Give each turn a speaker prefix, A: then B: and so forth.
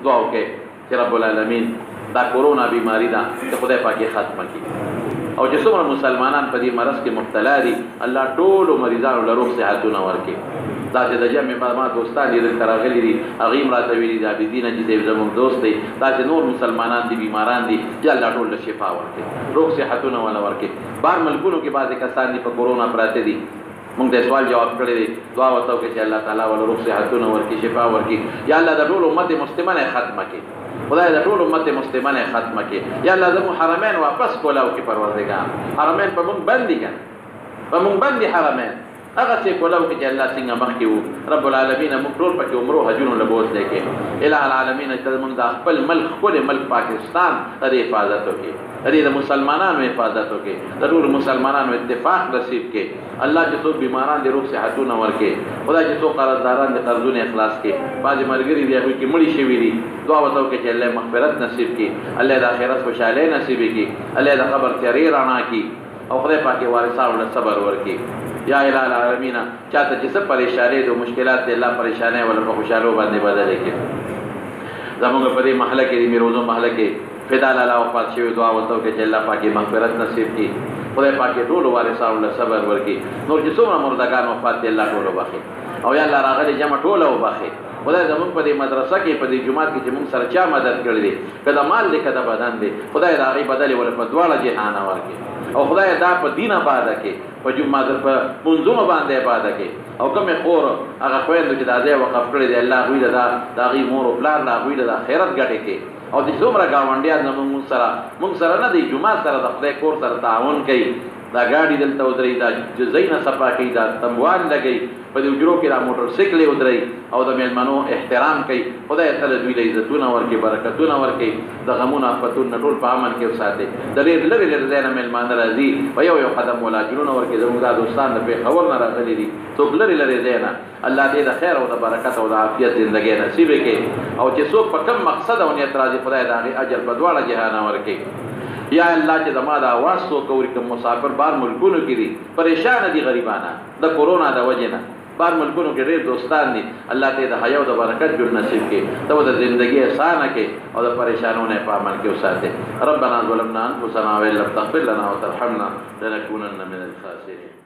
A: دعا وکړئ چې رب العالمین دا کورونا بیماری ده چې خدای پاک یې ختمه کړي او چې څومره مسلمانان په دې مرض کې مبتلا دي الله ټولو مریضانو له روغ صحتونه ورکړي. دا چې د جمع ما دوستان دي دلته راغلي دي هغې هم راته ویلي دي عابدین چې زموږ دوست دی دا چې نور مسلمانان دي بیماران دي یا الله ټول له شفا ورکړي روغ صحتونه وله ورکړي. بهر ملکونو کې بعضې کسان دي په کورونا پراته دي مونږ د سوال جواب کړی دی دعا ورته وکړئ چې الله تعالی وله روغ صحتونه ورکړي شفا ورکړي. یا الله د ټول امت مسلمه یې ختمه کړي خدای د ټول امت مسلمه یې ختمه کړي. یا الله زموږ حرمین واپس کولاو کړي پروردګار حرمین په مونږ بند دي که په مونږ بند دي حرمین هغه څه کولاو کړي چې الله څنګه مخکې وو. رب العالمین موږ ټول پکې عمرو حجونو له بوتلی کې اله العالمین چې زموږ د خپل ملک ښکلی ملک پاکستان د دې حفاظت وکړي د دې د مسلمانانو حفاظت وکړي د ټولو مسلمانانو اتفاق نصیب کړي. الله چې څوک بیماران دي روغ صحتونه ورکړي خدای چې څوک قرضداران دي قرضونه اخلاص کړي. بعضې ملګري دي هغوی کې مړي شوي دي دعا ورته وکړئ چې الله مغفرت نصیب کړي الله د آخرت خوشحالۍ نصیب کړي الله د قبر تیارې رڼا کړي او خدای پاک یې وارثانو له صبر ورکړي. یا اله العالمین چاته چې څه پریشانۍ دي مشکلات دي الله پریشانۍ ولا په خوشحالو باندې بدلې کړي. زموږ په دې محله کې د میروزو محله کې فدا لالا وفات شوي دعا ورته وکړئ چې الله پاک یې مغفرت نصیب کړي خدای پاک یې ټولو وارثانو له صبر ورکړي. نور چې څومره مردګان وفات دي الله ټولو بخښي او یا الله راغلي جمع ټوله وبخښي. خدای زموږ په دې مدرسه کې په دې جومات کې چې موږ سره چا مدد کړی دی که د مال دی که د بدن دی خدای د هغې بدلې ولې په دواړه جهانه ورکړي او خدای دا په دین آباده کې په جومات په منظومه باندې آباده کې او کومې خور هغه خویندو چې دا ځای وقف کړی دی الله هغوی له د هغې مور و پلار له هغوی له د خیرت ګټې کې او چې څومره ګاونډیان موږ سره نه دی جومات سره د خدای کور سره تعاون کوي دا ګاډي دلته ودرئ دا ځایونه صفا کوي دا تموال لګوي په دې حجرو کې دا موټر سایکلې ودرئ او د میلمنو احترام کوي خدای تعالی دوی له عزتونه ورکړي برکتونه ورکړي د غمونو آفتونو نه ټول په امن کې وساتي. د ډېر لرې لرې ځای نه میلمانه راځي په یو یو قدم ولاجرونه ورکړي زموږ دا دوستان د پېښور نه راغلي دي څوک لرې لرې ځای نه الله دې د خیر او د برکت او د عافیت زندګۍ نصیب کړي او چې څوک په کوم مقصد او نیت راځي خدای د هغې اجر په دواړه جهانه ورکړي. یا الله چې زما د اواز څوک اوري کوم مسافر بار ملکونو کې دي پریشانه دي غریبانه د کورونا د وجې نه بار ملکونو کې ډېر دوستان دي الله ته د حیا او د برکت ژوند نصیب کړي ته د زندګۍ اسانه کړي او د پریشانو نه په عمل کې وساتي. ربنا ظلمنا انفسنا وان لم تغفر لنا وترحمنا لنكونن من الخاسرين.